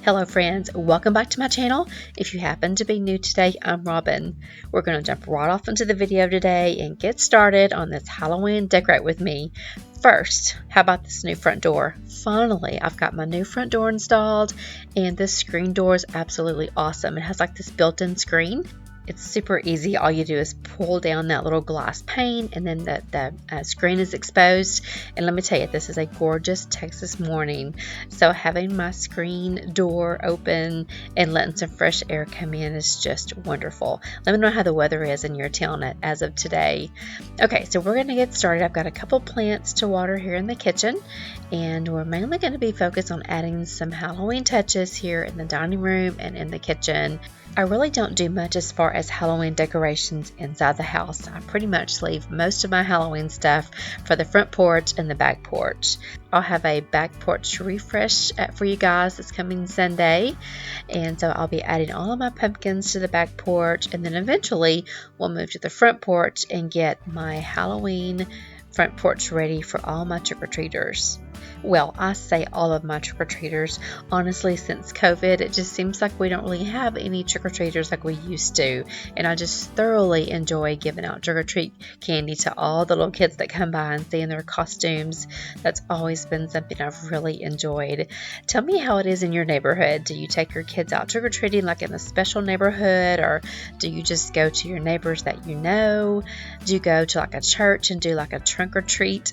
Hello friends, welcome back to my channel. If you happen to be new today, I'm Robin. We're going to jump right off into the video today and get started on this Halloween decorate with me. First, how about this new front door? Finally, I've got my new front door installed and this screen door is absolutely awesome. It has like this built-in screen. It's super easy. All you do is pull down that little glass pane and then the screen is exposed. And let me tell you, this is a gorgeous Texas morning. So having my screen door open and letting some fresh air come in is just wonderful. Let me know how the weather is in your town as of today. Okay, so we're going to get started. I've got a couple plants to water here in the kitchen. And we're mainly going to be focused on adding some Halloween touches here in the dining room and in the kitchen. I really don't do much as far as Halloween decorations inside the house. I pretty much leave most of my Halloween stuff for the front porch and the back porch. I'll have a back porch refresh for you guys this coming Sunday. And so I'll be adding all of my pumpkins to the back porch. And then eventually we'll move to the front porch and get my Halloween front porch ready for all my trick-or-treaters. Well, I say all of my trick-or-treaters. Honestly, since COVID, it just seems like we don't really have any trick-or-treaters like we used to. And I just thoroughly enjoy giving out trick-or-treat candy to all the little kids that come by and seeing their costumes. That's always been something I've really enjoyed. Tell me how it is in your neighborhood. Do you take your kids out trick-or-treating like in a special neighborhood? Or do you just go to your neighbors that you know? Do you go to like a church and do like a trunk-or-treat?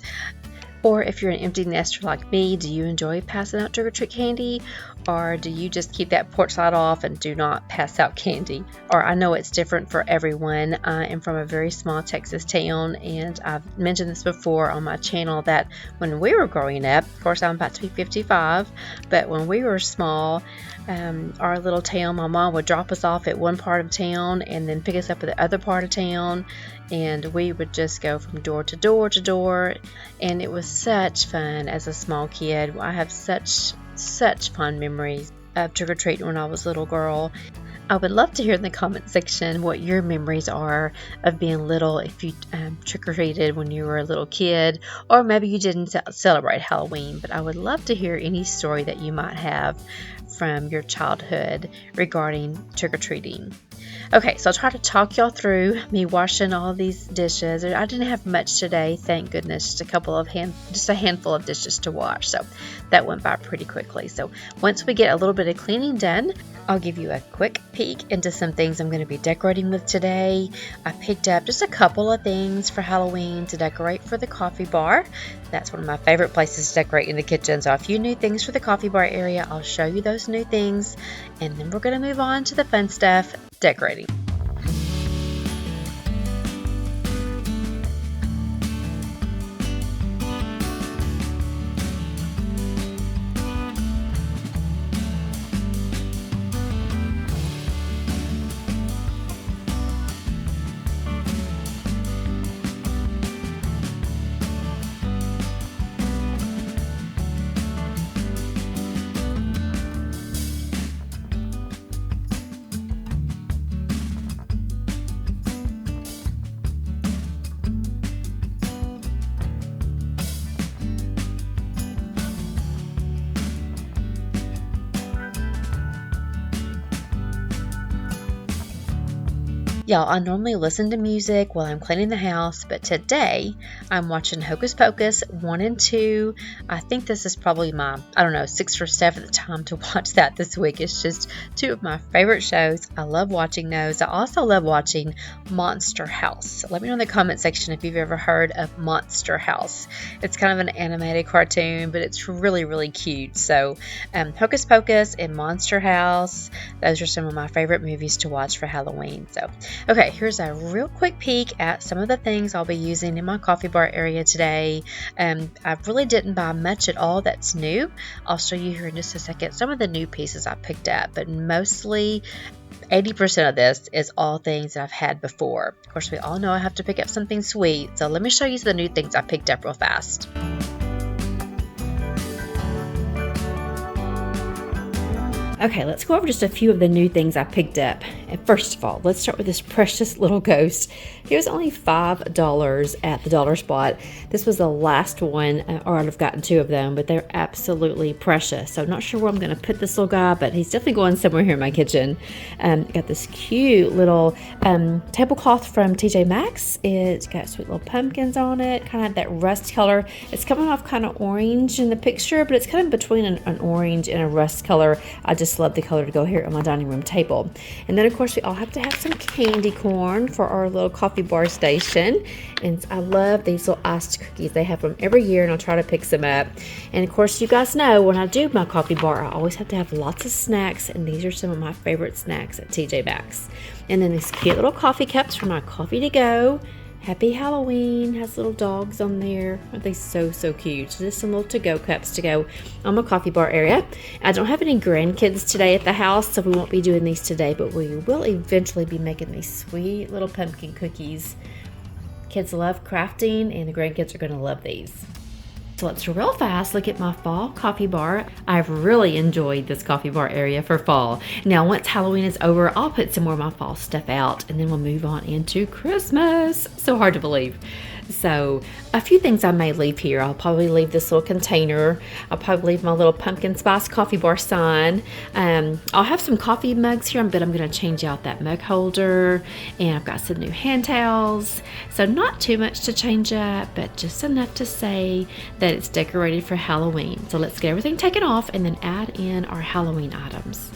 Or if you're an empty nester like me, do you enjoy passing out trick-or-treat candy? Or do you just keep that porch light off and do not pass out candy? Or I know it's different for everyone. I am from a very small Texas town, and I've mentioned this before on my channel that when we were growing up, of course I'm about to be 55, but when we were small, our little town, my mom would drop us off at one part of town and then pick us up at the other part of town, and we would just go from door to door to door, and it was such fun as a small kid. I have such fond memories of trick-or-treating when I was a little girl. I would love to hear in the comment section what your memories are of being little, if you trick-or-treated when you were a little kid, or maybe you didn't celebrate Halloween, but I would love to hear any story that you might have from your childhood regarding trick-or-treating. Okay, so I'll try to talk y'all through me washing all these dishes. I didn't have much today, thank goodness, just a handful of dishes to wash, so that went by pretty quickly. So once we get a little bit of cleaning done, I'll give you a quick peek into some things I'm going to be decorating with today. I picked up just a couple of things for Halloween to decorate for the coffee bar. That's one of my favorite places to decorate in the kitchen. So a few new things for the coffee bar area. I'll show you those new things, and then we're going to move on to the fun stuff, decorating. Y'all, I normally listen to music while I'm cleaning the house, but today I'm watching Hocus Pocus 1 and 2. I think this is probably my, 6th or 7th time to watch that this week. It's just two of my favorite shows. I love watching those. I also love watching Monster House. Let me know in the comment section if you've ever heard of Monster House. It's kind of an animated cartoon, but it's really, really cute. So Hocus Pocus and Monster House, those are some of my favorite movies to watch for Halloween. So okay, here's a real quick peek at some of the things I'll be using in my coffee bar area today. I really didn't buy much at all that's new. I'll show you here in just a second some of the new pieces I picked up, but mostly 80% of this is all things that I've had before. Of course, we all know I have to pick up something sweet, so let me show you the new things I picked up real fast. Okay, let's go over just a few of the new things I picked up. And first of all, let's start with this precious little ghost. It was only $5 at the dollar spot. This was the last one, or I'd have gotten 2 of them, but they're absolutely precious. So I'm not sure where I'm going to put this little guy, but he's definitely going somewhere here in my kitchen. Got this cute little tablecloth from TJ Maxx. It's got sweet little pumpkins on it, kind of that rust color. It's coming off kind of orange in the picture, but it's kind of between an orange and a rust color. I just love the color to go here on my dining room table. And then of course we all have to have some candy corn for our little coffee bar station. And I love these little iced cookies. They have them every year and I'll try to pick some up. And of course you guys know when I do my coffee bar, I always have to have lots of snacks, and these are some of my favorite snacks at TJ Maxx. And then these cute little coffee cups for my coffee to go. Happy Halloween, has little dogs on there. Aren't they so cute? So just some little to-go cups to go on my coffee bar area. I don't have any grandkids today at the house, so we won't be doing these today, but we will eventually be making these sweet little pumpkin cookies. Kids love crafting, and the grandkids are going to love these. So let's real fast look at my fall coffee bar. I've really enjoyed this coffee bar area for fall. Now once Halloween is over, I'll put some more of my fall stuff out, and then we'll move on into Christmas. So hard to believe. So a few things I may leave here. I'll probably leave this little container. I'll probably leave my little pumpkin spice coffee bar sign. I'll have some coffee mugs here, but I'm going to change out that mug holder. And I've got some new hand towels. So not too much to change up, but just enough to say that it's decorated for Halloween. So let's get everything taken off and then add in our Halloween items.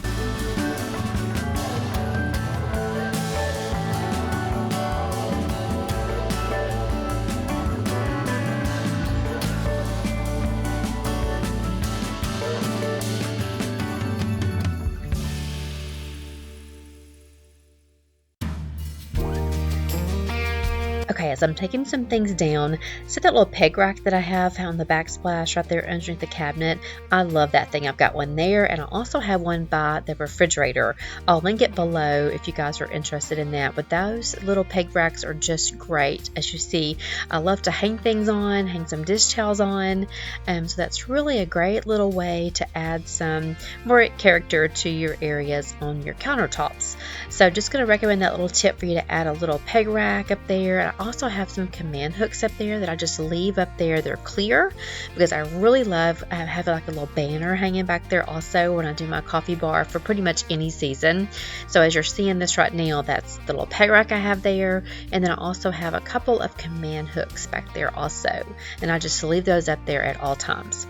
Okay, as I'm taking some things down, see that little peg rack that I have on the backsplash right there underneath the cabinet? I love that thing. I've got one there, and I also have one by the refrigerator. I'll link it below if you guys are interested in that, but those little peg racks are just great. As you see, I love to hang things on, hang some dish towels on, so that's really a great little way to add some more character to your areas on your countertops. So just going to recommend that little tip for you to add a little peg rack up there. I also have some command hooks up there that I just leave up there. They're clear because I really love having like a little banner hanging back there also when I do my coffee bar for pretty much any season. So as you're seeing this right now, that's the little peg rack I have there, and then I also have a couple of command hooks back there also, and I just leave those up there at all times.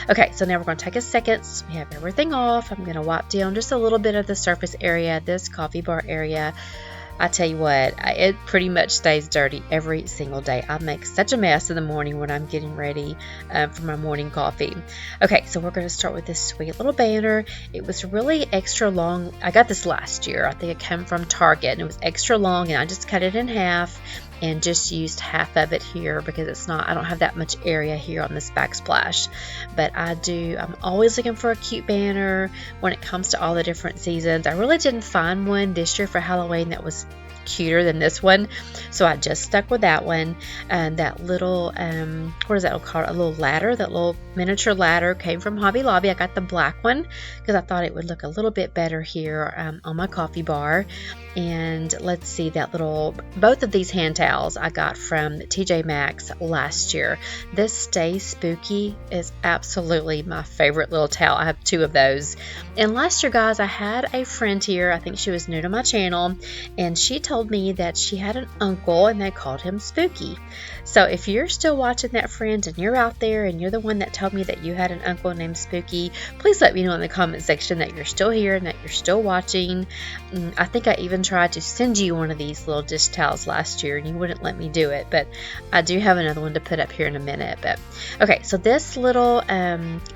Okay, so now we're going to take a second. So we have everything off. I'm going to wipe down just a little bit of the surface area, this coffee bar area. I tell you what, it pretty much stays dirty every single day. I make such a mess in the morning when I'm getting ready for my morning coffee. Okay, so we're going to start with this sweet little banner. It was really extra long. I got this last year. I think it came from Target, and it was extra long, and I just cut it in half and just used half of it here because I don't have that much area here on this backsplash. But I'm always looking for a cute banner when it comes to all the different seasons. I really didn't find one this year for Halloween that was cuter than this one, so I just stuck with that one. And that little what is that called? A little ladder, that little miniature ladder came from Hobby Lobby. I got the black one because I thought it would look a little bit better here on my coffee bar. And let's see, both of these hand towels I got from TJ Maxx last year. This Stay Spooky is absolutely my favorite little towel. I have 2 of those. And last year, guys, I had a friend here. I think she was new to my channel, and she told me that she had an uncle and they called him Spooky. So if you're still watching that, friend, and you're out there and you're the one that told me that you had an uncle named Spooky, please let me know in the comment section that you're still here and that you're still watching. I think I even tried to send you one of these little dish towels last year and you wouldn't let me do it, but I do have another one to put up here in a minute. But okay, so this little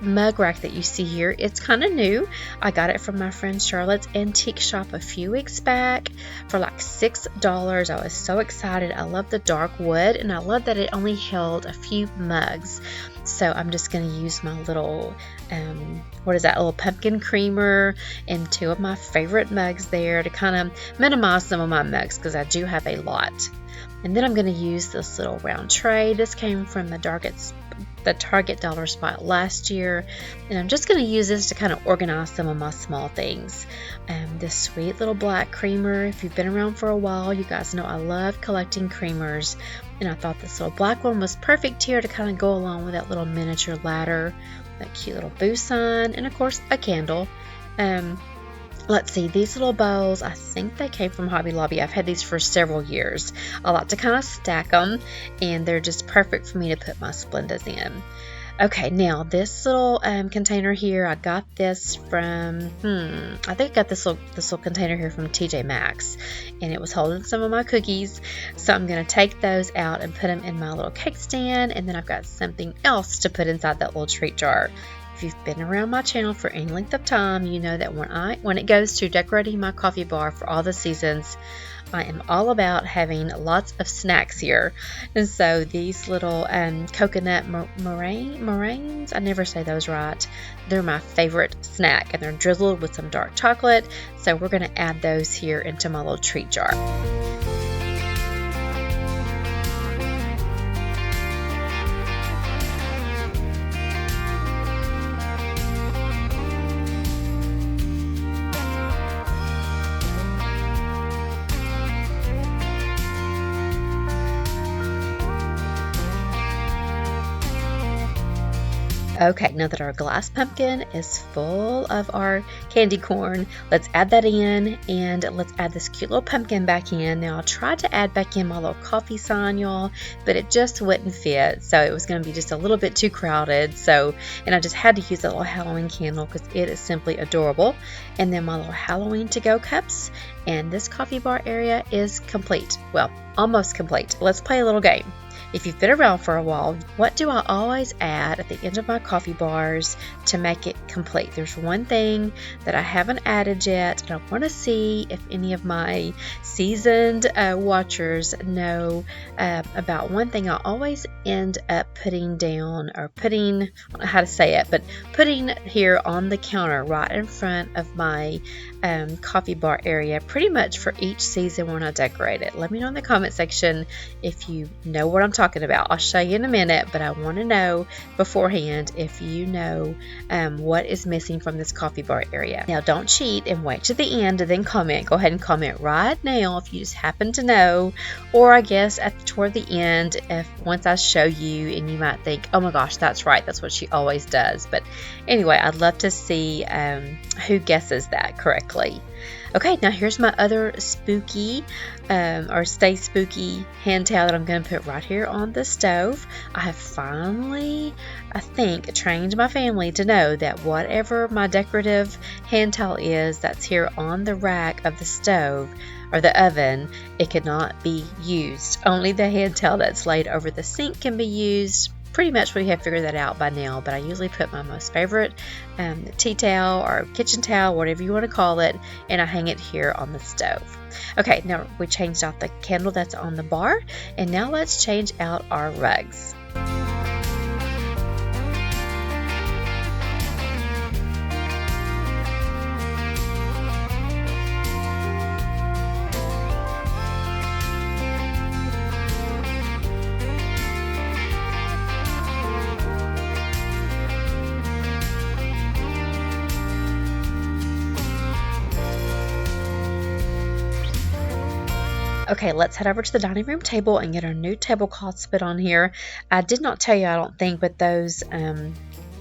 mug rack that you see here, it's kind of new. I got it from my friend Charlotte's antique shop a few weeks back for like $6. I was so excited. I love the dark wood, and I love that it only held a few mugs. So I'm just going to use my little, little pumpkin creamer and 2 of my favorite mugs there to kind of minimize some of my mugs because I do have a lot. And then I'm going to use this little round tray. This came from the the Target dollar spot last year, and I'm just going to use this to kind of organize some of my small things. This sweet little black creamer, if you've been around for a while, you guys know I love collecting creamers, and I thought this little black one was perfect here to kind of go along with that little miniature ladder, that cute little boo sign, and of course a candle. Let's see, these little bowls, I think they came from Hobby Lobby. I've had these for several years. I like to kind of stack them, and they're just perfect for me to put my Splendas in. Okay, now this little container here, I got this from, I think I got this little container here from TJ Maxx, and it was holding some of my cookies. So I'm going to take those out and put them in my little cake stand, and then I've got something else to put inside that little treat jar. If you've been around my channel for any length of time, you know that when it goes to decorating my coffee bar for all the seasons, I am all about having lots of snacks here. And so these little coconut meringues, I never say those right, they're my favorite snack, and they're drizzled with some dark chocolate. So we're going to add those here into my little treat jar. Okay, now that our glass pumpkin is full of our candy corn, let's add that in, and let's add this cute little pumpkin back in. Now I tried to add back in my little coffee sign, y'all, but it just wouldn't fit, so it was going to be just a little bit too crowded. And I just had to use that little Halloween candle because it is simply adorable. And then my little Halloween to-go cups, and this coffee bar area is complete. Well, almost complete. Let's play a little game. If you've been around for a while, what do I always add at the end of my coffee bars to make it complete? There's one thing that I haven't added yet, and I want to see if any of my seasoned watchers know about one thing I always end up putting down, or putting, I don't know how to say it, but putting here on the counter right in front of my coffee bar area pretty much for each season when I decorate it. Let me know in the comment section if you know what I'm talking about. I'll show you in a minute, but I want to know beforehand if you know what is missing from this coffee bar area. Now don't cheat and wait to the end to then comment. Go ahead and comment right now if you just happen to know, or I guess toward the end, if once I show you and you might think, oh my gosh, that's right, that's what she always does. But anyway, I'd love to see who guesses that correctly. Okay, now here's my other spooky or stay spooky hand towel that I'm going to put right here on the stove. I have finally, I think, trained my family to know that whatever my decorative hand towel is that's here on the rack of the stove or the oven, it cannot be used. Only the hand towel that's laid over the sink can be used. Pretty much we have figured that out by now, but I usually put my most favorite tea towel or kitchen towel, whatever you want to call it, and I hang it here on the stove. Okay, now we changed out the candle that's on the bar, and now let's change out our rugs. Okay, let's head over to the dining room table and get our new tablecloths put on here. I did not tell you, I don't think, but those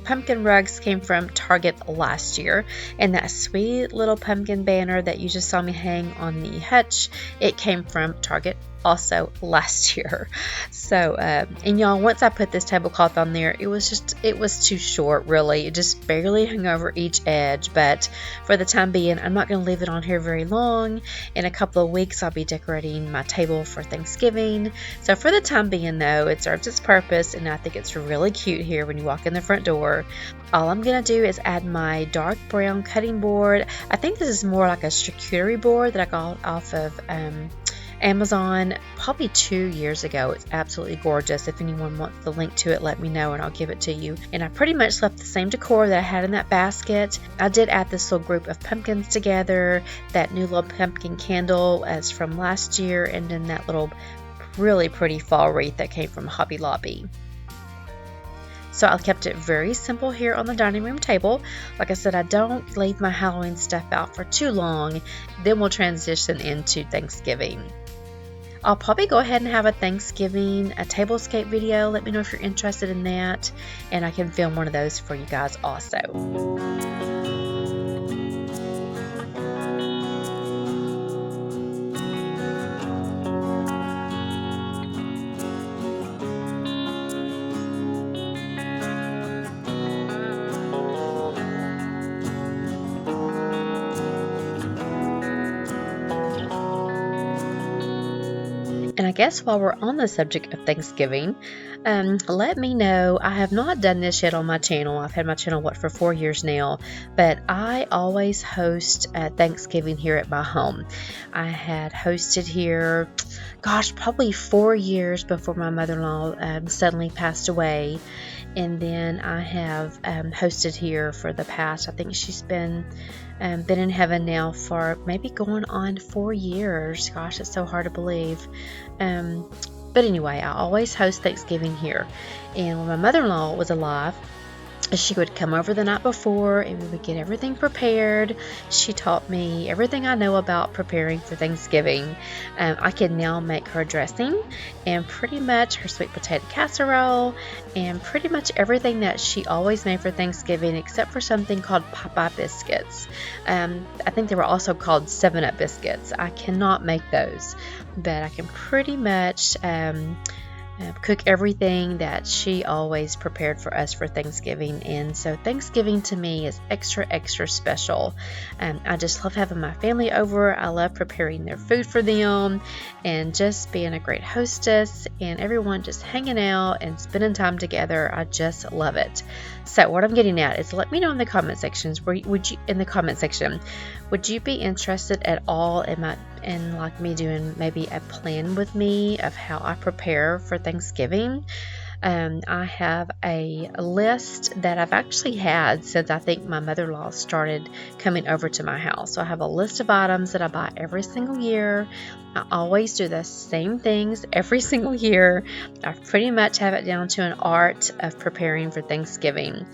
pumpkin rugs came from Target last year, and that sweet little pumpkin banner that you just saw me hang on the hutch, it came from Target also last year. So and y'all, once I put this tablecloth on there, it was too short, really. It just barely hung over each edge, but for the time being, I'm not going to leave it on here very long. In a couple of weeks, I'll be decorating my table for Thanksgiving. So for the time being, though, it serves its purpose, and I think it's really cute here when you walk in the front door. All I'm going to do is add my dark brown cutting board. I think this is more like a charcuterie board that I got off of Amazon probably 2 years ago. It's absolutely gorgeous. If anyone wants the link to it, let me know and I'll give it to you. And I pretty much left the same decor that I had in that basket. I did add this little group of pumpkins together, that new little pumpkin candle as from last year, and then that little really pretty fall wreath that came from Hobby Lobby. So I kept it very simple here on the dining room table. Like I said, I don't leave my Halloween stuff out for too long. Then we'll transition into Thanksgiving. I'll probably go ahead and have a tablescape video. Let me know if you're interested in that, and I can film one of those for you guys also. And I guess while we're on the subject of Thanksgiving, let me know. I have not done this yet on my channel. I've had my channel, for 4 years now, but I always host Thanksgiving here at my home. I had hosted here, gosh, probably 4 years before my mother-in-law suddenly passed away. And then I have hosted here for the past, I think she's been in heaven now for maybe going on 4 years. Gosh, it's so hard to believe. But anyway, I always host Thanksgiving here. And when my mother-in-law was alive, she would come over the night before and we would get everything prepared. She taught me everything I know about preparing for Thanksgiving. I can now make her dressing and pretty much her sweet potato casserole and pretty much everything that she always made for Thanksgiving, except for something called Popeye biscuits. I think they were also called 7-Up biscuits. I cannot make those, but I can pretty much cook everything that she always prepared for us for Thanksgiving. And so Thanksgiving to me is extra special. I just love having my family over. I love preparing their food for them and just being a great hostess and everyone just hanging out and spending time together. I just love it. So what I'm getting at is, let me know in the comment sections, would you be interested at all in like me doing maybe a plan with me of how I prepare for Thanksgiving? I have a list that I've actually had since I think my mother-in-law started coming over to my house. So I have a list of items that I buy every single year. I always do the same things every single year. I pretty much have it down to an art of preparing for Thanksgiving.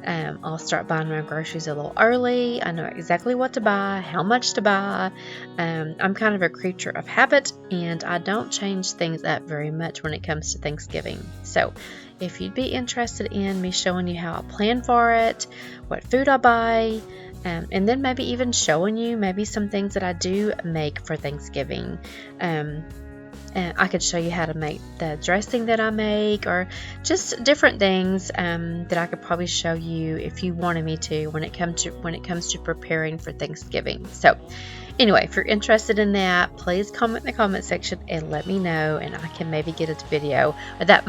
I'll start buying my groceries a little early. I know exactly what to buy, how much to buy. I'm kind of a creature of habit, and I don't change things up very much when it comes to Thanksgiving. So if you'd be interested in me showing you how I plan for it, what food I buy, and then maybe even showing you maybe some things that I do make for Thanksgiving. I could show you how to make the dressing that I make, or just different things that I could probably show you if you wanted me to when it comes to preparing for Thanksgiving. So anyway, if you're interested in that, please comment in the comment section and let me know, and I can maybe get a video. That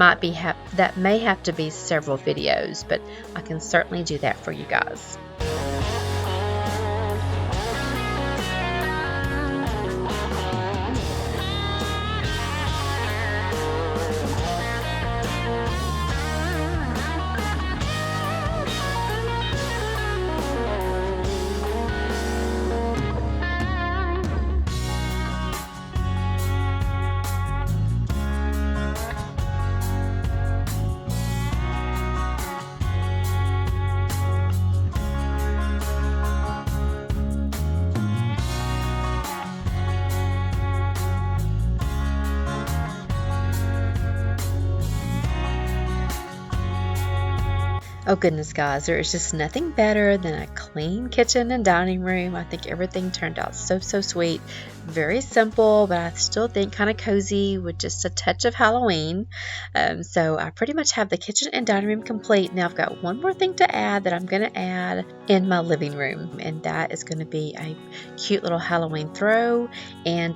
may have to be several videos, but I can certainly do that for you guys. Oh goodness, guys, there is just nothing better than a clean kitchen and dining room. I think everything turned out so sweet. Very simple, but I still think kind of cozy with just a touch of Halloween. So I pretty much have the kitchen and dining room complete. Now I've got one more thing to add that I'm going to add in my living room, and that is going to be a cute little Halloween throw and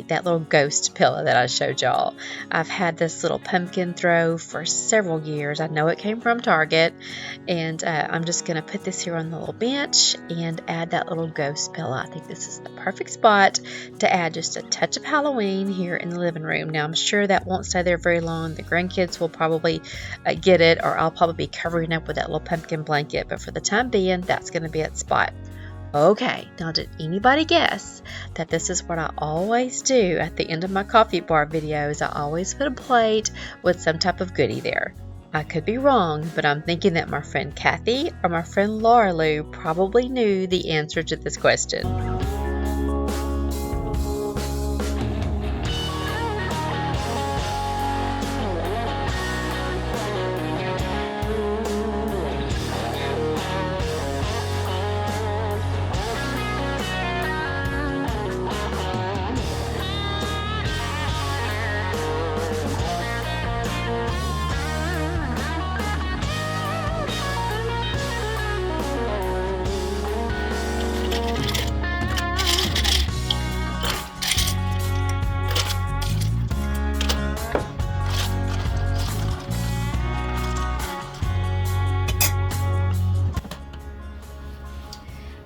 that little ghost pillow that I showed y'all. I've had this little pumpkin throw for several years. I know it came from Target, and I'm just going to put this here on the little bench and add that little ghost pillow. I think this is the perfect spot to add just a touch of Halloween here in the living room. Now I'm sure that won't stay there very long. The grandkids will probably get it, or I'll probably be covering up with that little pumpkin blanket, but for the time being, that's going to be its spot. Okay, now did anybody guess that this is what I always do at the end of my coffee bar videos? I always put a plate with some type of goodie there. I could be wrong, but I'm thinking that my friend Kathy or my friend Laura Lou probably knew the answer to this question.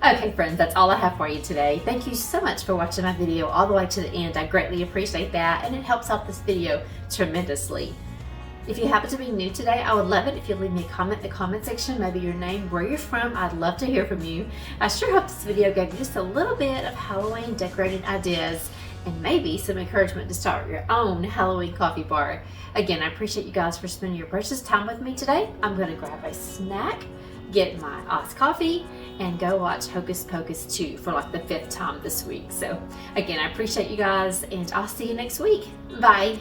Okay friends, that's all I have for you today. Thank you so much for watching my video all the way to the end. I greatly appreciate that, and it helps out this video tremendously. If you happen to be new today, I would love it if you leave me a comment in the comment section, maybe your name, where you're from. I'd love to hear from you. I sure hope this video gave you just a little bit of Halloween decorating ideas and maybe some encouragement to start your own Halloween coffee bar. Again, I appreciate you guys for spending your precious time with me today. I'm going to grab a snack, get my iced coffee, and go watch Hocus Pocus 2 for like the 5th time this week. So again, I appreciate you guys, and I'll see you next week. Bye.